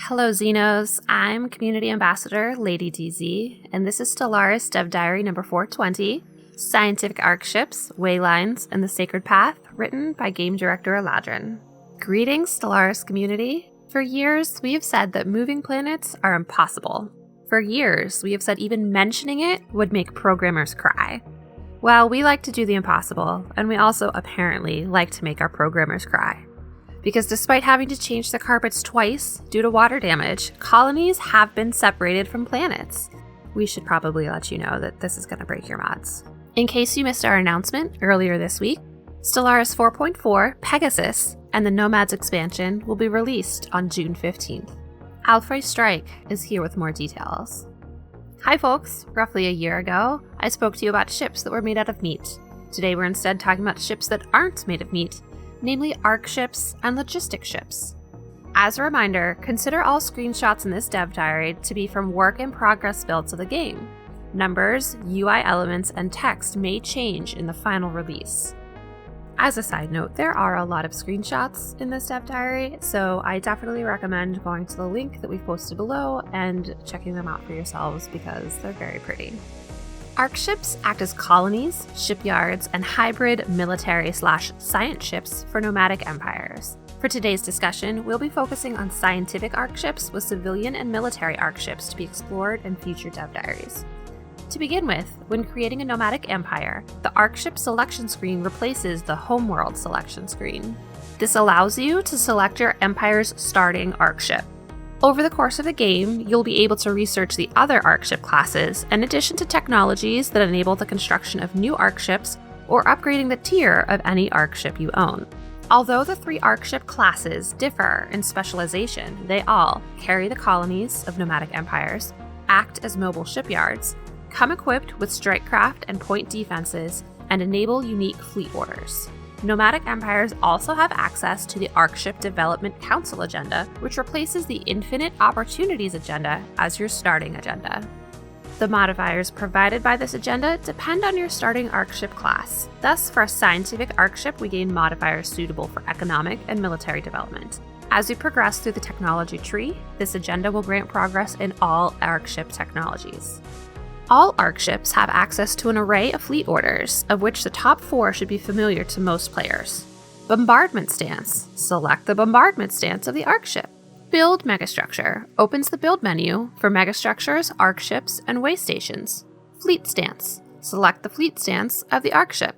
Hello Xenos, I'm Community Ambassador Lady DZ, and this is Stellaris Dev Diary number 420, Scientific Arkships, Waylines, and the Sacred Path, written by Game Director Eladrin. Greetings Stellaris community. For years, we have said that moving planets are impossible. For years, we have said even mentioning it would make programmers cry. Well, we like to do the impossible, and we also apparently like to make our programmers cry. Because despite having to change the carpets twice due to water damage, colonies have been separated from planets. We should probably let you know that this is going to break your mods. In case you missed our announcement earlier this week, Stellaris 4.4 Pegasus and the Nomads expansion will be released on June 15th. Alfray Stryke is here with more details. Hi folks, roughly a year ago, I spoke to you about ships that were made out of meat. Today we're instead talking about ships that aren't made of meat, namely Arkships and Logistic Ships. As a reminder, consider all screenshots in this dev diary to be from work-in-progress builds of the game. Numbers, UI elements, and text may change in the final release. As a side note, there are a lot of screenshots in this dev diary, so I definitely recommend going to the link that we've posted below and checking them out for yourselves because they're very pretty. Arkships act as colonies, shipyards, and hybrid military/science ships for nomadic empires. For today's discussion, we'll be focusing on scientific Arkships with civilian and military Arkships to be explored in future dev diaries. To begin with, when creating a nomadic empire, the Arkship selection screen replaces the homeworld selection screen. This allows you to select your empire's starting Arkship. Over the course of the game, you'll be able to research the other Arkship classes, in addition to technologies that enable the construction of new Arkships or upgrading the tier of any Arkship you own. Although the three Arkship classes differ in specialization, they all carry the colonies of nomadic empires, act as mobile shipyards, come equipped with strikecraft and point defenses, and enable unique fleet orders. Nomadic empires also have access to the Arkship Development Council agenda, which replaces the Infinite Opportunities agenda as your starting agenda. The modifiers provided by this agenda depend on your starting Arkship class. Thus, for a scientific Arkship, we gain modifiers suitable for economic and military development. As we progress through the technology tree, this agenda will grant progress in all Arkship technologies. All Arkships have access to an array of fleet orders, of which the top 4 should be familiar to most players. Bombardment Stance. Select the bombardment stance of the Arkship. Build Megastructure. Opens the build menu for megastructures, Arkships, and Waystations. Fleet Stance. Select the fleet stance of the Arkship.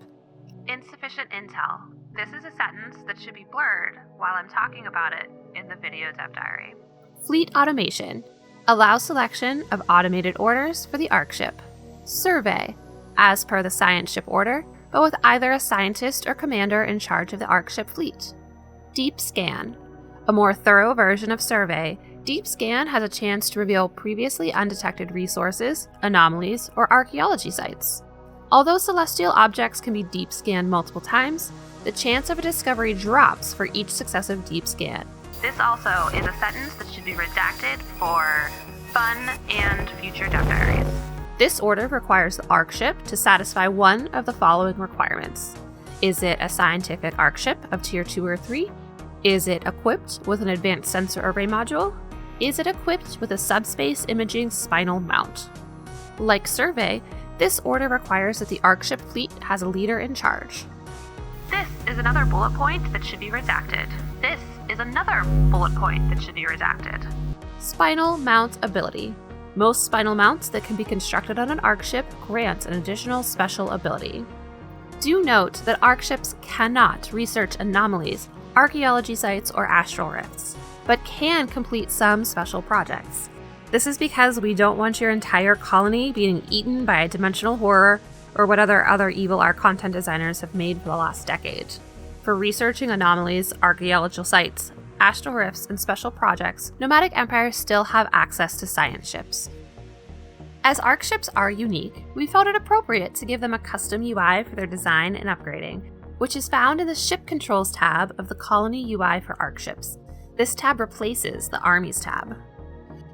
Insufficient intel. This is a sentence that should be blurred while I'm talking about it in the video dev diary. Fleet Automation. Allow selection of automated orders for the Arkship. Survey, as per the science ship order, but with either a scientist or commander in charge of the Arkship fleet. Deep Scan, a more thorough version of Survey. Deep Scan has a chance to reveal previously undetected resources, anomalies, or archaeology sites. Although celestial objects can be deep scanned multiple times, the chance of a discovery drops for each successive deep scan. This also is a sentence that should be redacted for fun and future dev diaries. This order requires the Arkship to satisfy one of the following requirements. Is it a scientific Arkship of tier 2 or 3? Is it equipped with an advanced sensor array module? Is it equipped with a subspace imaging spinal mount? Like Survey, this order requires that the Arkship fleet has a leader in charge. This is another bullet point that should be redacted. This is another bullet point that should be redacted. Spinal Mount Ability. Most spinal mounts that can be constructed on an Arkship grant an additional special ability. Do note that Arkships cannot research anomalies, archaeology sites, or astral rifts, but can complete some special projects. This is because we don't want your entire colony being eaten by a dimensional horror or what other evil our content designers have made for the last decade. For researching anomalies, archaeological sites, astral rifts, and special projects, nomadic empires still have access to science ships. As Arkships are unique, we felt it appropriate to give them a custom UI for their design and upgrading, which is found in the Ship Controls tab of the Colony UI for Arkships. This tab replaces the Armies tab.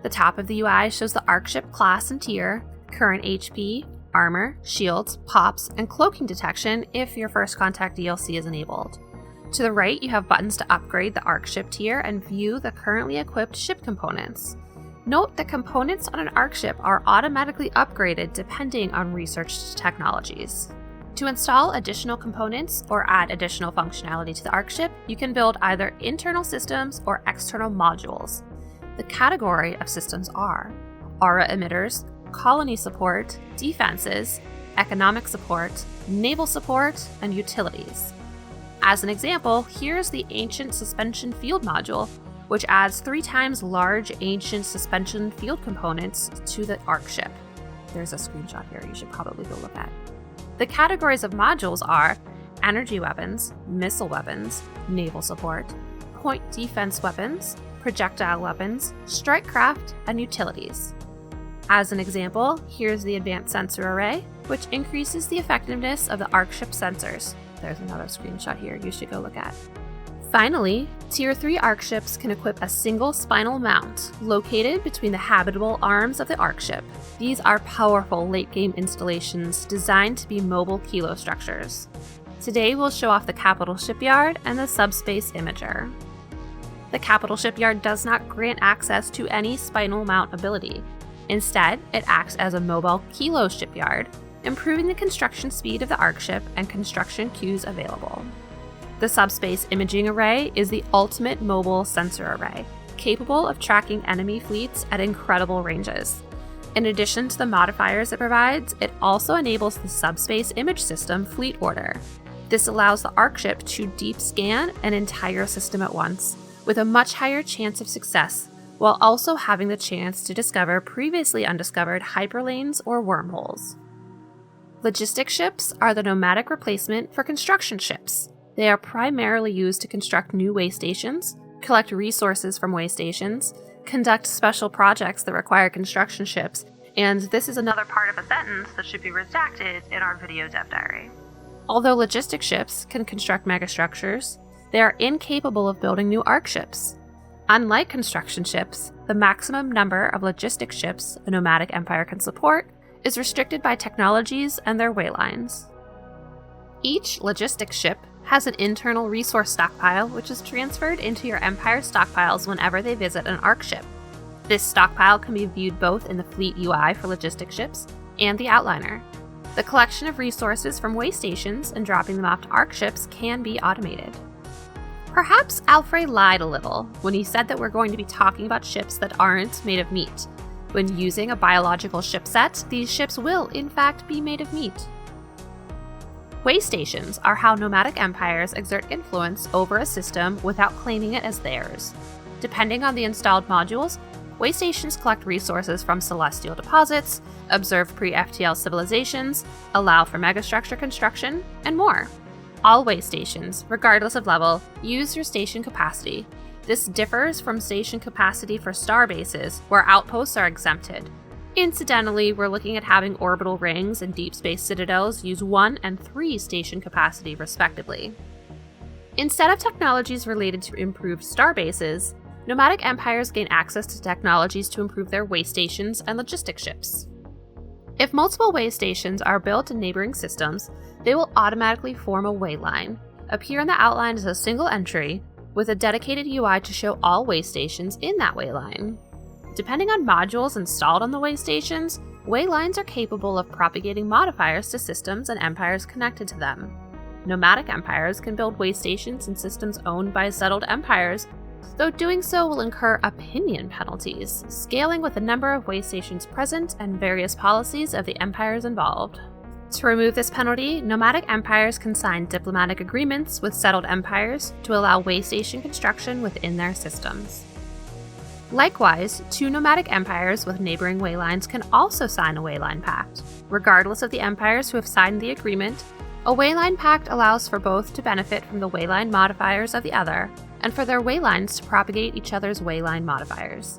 The top of the UI shows the Arkship class and tier, current HP, armor, shields, pops, and cloaking detection if your First Contact DLC is enabled. To the right, you have buttons to upgrade the Arkship tier and view the currently equipped ship components. Note that components on an Arkship are automatically upgraded depending on researched technologies. To install additional components or add additional functionality to the Arkship, you can build either internal systems or external modules. The category of systems are aura emitters, colony support, defenses, economic support, naval support, and utilities. As an example, here's the Ancient Suspension Field module, which adds 3 times large Ancient Suspension Field components to the Arkship. There's a screenshot here you should probably go look at. The categories of modules are energy weapons, missile weapons, naval support, point defense weapons, projectile weapons, strike craft, and utilities. As an example, here's the Advanced Sensor Array, which increases the effectiveness of the Arkship sensors. There's another screenshot here you should go look at. Finally, Tier 3 Arkships can equip a single spinal mount located between the habitable arms of the Arkship. These are powerful late-game installations designed to be mobile kilo structures. Today we'll show off the Capital Shipyard and the Subspace Imager. The Capital Shipyard does not grant access to any spinal mount ability. Instead, it acts as a mobile kilo shipyard, improving the construction speed of the Arkship and construction queues available. The Subspace Imaging Array is the ultimate mobile sensor array, capable of tracking enemy fleets at incredible ranges. In addition to the modifiers it provides, it also enables the Subspace Image System fleet order. This allows the Arkship to deep scan an entire system at once, with a much higher chance of success, while also having the chance to discover previously undiscovered hyperlanes or wormholes. Logistic ships are the nomadic replacement for construction ships. They are primarily used to construct new waystations, collect resources from waystations, conduct special projects that require construction ships, and this is another part of a sentence that should be redacted in our video dev diary. Although logistic ships can construct megastructures, they are incapable of building new Arkships. Unlike construction ships, the maximum number of logistic ships a nomadic empire can support is restricted by technologies and their waylines. Each logistic ship has an internal resource stockpile which is transferred into your empire stockpiles whenever they visit an Arkship. This stockpile can be viewed both in the Fleet UI for logistic ships and the Outliner. The collection of resources from waystations and dropping them off to Arkships can be automated. Perhaps Alfray lied a little when he said that we're going to be talking about ships that aren't made of meat. When using a biological ship set, these ships will in fact be made of meat. Waystations are how nomadic empires exert influence over a system without claiming it as theirs. Depending on the installed modules, waystations collect resources from celestial deposits, observe pre-FTL civilizations, allow for megastructure construction, and more. All waystations, regardless of level, use your station capacity. This differs from station capacity for star bases, where outposts are exempted. Incidentally, we're looking at having orbital rings and deep space citadels use 1 and 3 station capacity respectively. Instead of technologies related to improved star bases, nomadic empires gain access to technologies to improve their waystations and logistic ships. If multiple waystations are built in neighboring systems, they will automatically form a wayline, appear in the outline as a single entry, with a dedicated UI to show all waystations in that wayline. Depending on modules installed on the waystations, waylines are capable of propagating modifiers to systems and empires connected to them. Nomadic empires can build waystations in systems owned by settled empires, though doing so will incur opinion penalties, scaling with the number of waystations present and various policies of the empires involved. To remove this penalty, nomadic empires can sign diplomatic agreements with settled empires to allow waystation construction within their systems. Likewise, 2 nomadic empires with neighboring waylines can also sign a wayline pact. Regardless of the empires who have signed the agreement, a wayline pact allows for both to benefit from the wayline modifiers of the other, and for their waylines to propagate each other's wayline modifiers.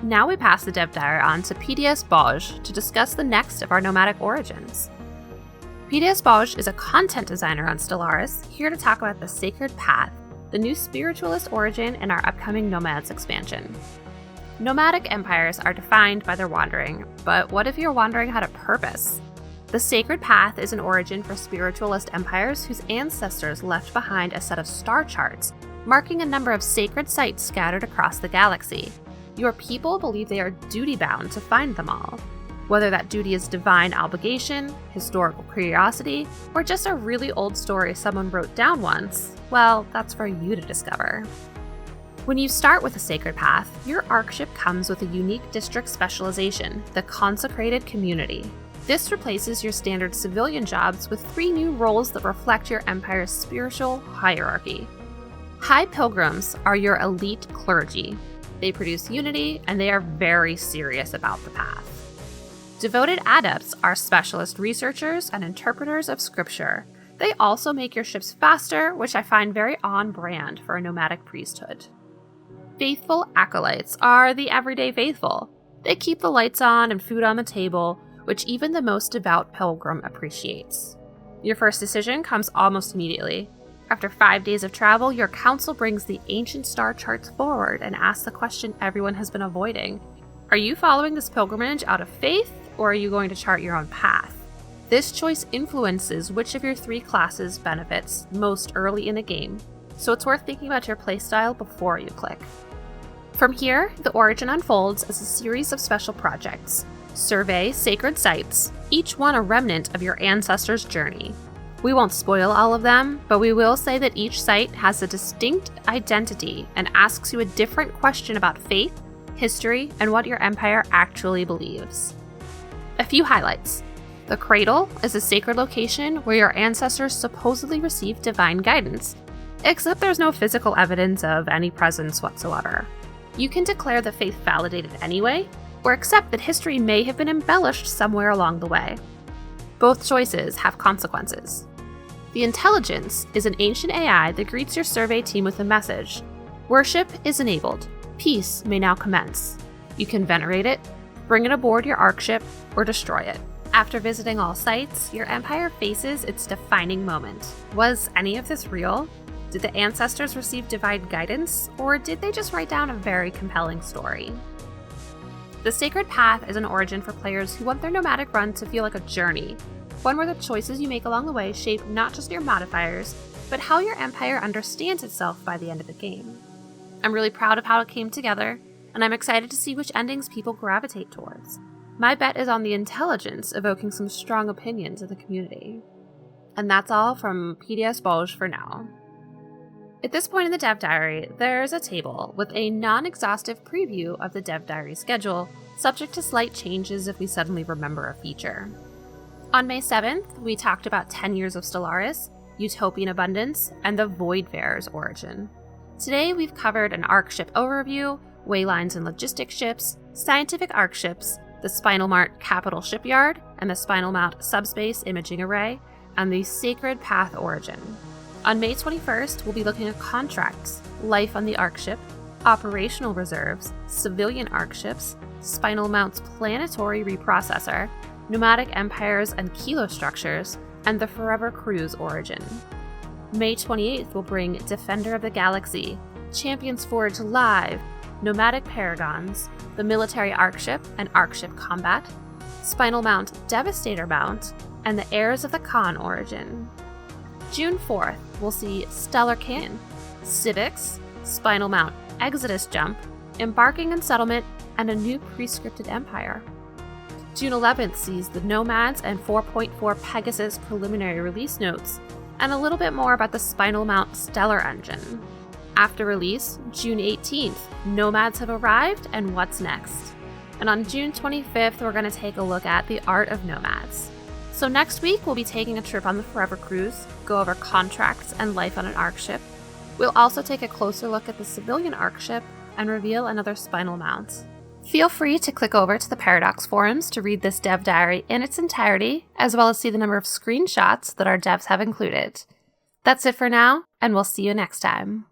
Now we pass the dev diary on to PDS Boj to discuss the next of our nomadic origins. PDS Boj is a content designer on Stellaris, here to talk about the Sacred Path, the new spiritualist origin in our upcoming Nomads expansion. Nomadic empires are defined by their wandering, but what if your wandering had a purpose? The Sacred Path is an origin for spiritualist empires whose ancestors left behind a set of star charts, marking a number of sacred sites scattered across the galaxy. Your people believe they are duty-bound to find them all. Whether that duty is divine obligation, historical curiosity, or just a really old story someone wrote down once, well, that's for you to discover. When you start with a Sacred Path, your Arkship comes with a unique district specialization, the Consecrated Community. This replaces your standard civilian jobs with 3 new roles that reflect your empire's spiritual hierarchy. High Pilgrims are your elite clergy. They produce unity, and they are very serious about the path. Devoted Adepts are specialist researchers and interpreters of scripture. They also make your ships faster, which I find very on brand for a nomadic priesthood. Faithful Acolytes are the everyday faithful. They keep the lights on and food on the table, which even the most devout pilgrim appreciates. Your first decision comes almost immediately. After 5 days of travel, your council brings the ancient star charts forward and asks the question everyone has been avoiding. Are you following this pilgrimage out of faith, or are you going to chart your own path? This choice influences which of your 3 classes benefits most early in the game, so it's worth thinking about your playstyle before you click. From here, the origin unfolds as a series of special projects. Survey sacred sites, each one a remnant of your ancestors' journey. We won't spoil all of them, but we will say that each site has a distinct identity and asks you a different question about faith, history, and what your empire actually believes. A few highlights. The Cradle is a sacred location where your ancestors supposedly received divine guidance, except there's no physical evidence of any presence whatsoever. You can declare the faith validated anyway, or accept that history may have been embellished somewhere along the way. Both choices have consequences. The Intelligence is an ancient AI that greets your survey team with a message. Worship is enabled. Peace may now commence. You can venerate it, bring it aboard your Arkship, or destroy it. After visiting all sites, your empire faces its defining moment. Was any of this real? Did the ancestors receive divine guidance, or did they just write down a very compelling story? The Sacred Path is an origin for players who want their nomadic run to feel like a journey, one where the choices you make along the way shape not just your modifiers, but how your empire understands itself by the end of the game. I'm really proud of how it came together, and I'm excited to see which endings people gravitate towards. My bet is on the Intelligence evoking some strong opinions in the community. And that's all from PDS Bolge for now. At this point in the Dev Diary, there's a table with a non-exhaustive preview of the Dev Diary schedule, subject to slight changes if we suddenly remember a feature. On May 7th, we talked about 10 years of Stellaris, Utopian Abundance, and the Voidfarer's origin. Today we've covered an Arkship overview, Waylines and Logistic Ships, Scientific Arkships, the Spinal Mart Capital Shipyard, and the Spinal Mount Subspace Imaging Array, and the Sacred Path origin. On May 21st, we'll be looking at contracts, life on the Arkship, operational reserves, civilian Arkships, Spinal Mount's planetary reprocessor, nomadic empires and kilostructures, and the Forever Crew's origin. May 28th will bring Defender of the Galaxy, Champions Forge Live, Nomadic Paragons, the Military Arkship and Arkship Combat, Spinal Mount Devastator Mount, and the Heirs of the Khan origin. June 4th, we'll see Stellar Canyon, Civics, Spinal Mount Exodus Jump, Embarking and Settlement, and a new pre-scripted empire. June 11th sees the Nomads and 4.4 Pegasus preliminary release notes, and a little bit more about the Spinal Mount Stellar engine. After release, June 18th, Nomads have arrived, and what's next? And on June 25th, we're going to take a look at the Art of Nomads. So next week, we'll be taking a trip on the Forever Cruise, go over contracts and life on an Arkship. We'll also take a closer look at the civilian Arkship and reveal another Spinal Mount. Feel free to click over to the Paradox forums to read this dev diary in its entirety, as well as see the number of screenshots that our devs have included. That's it for now, and we'll see you next time.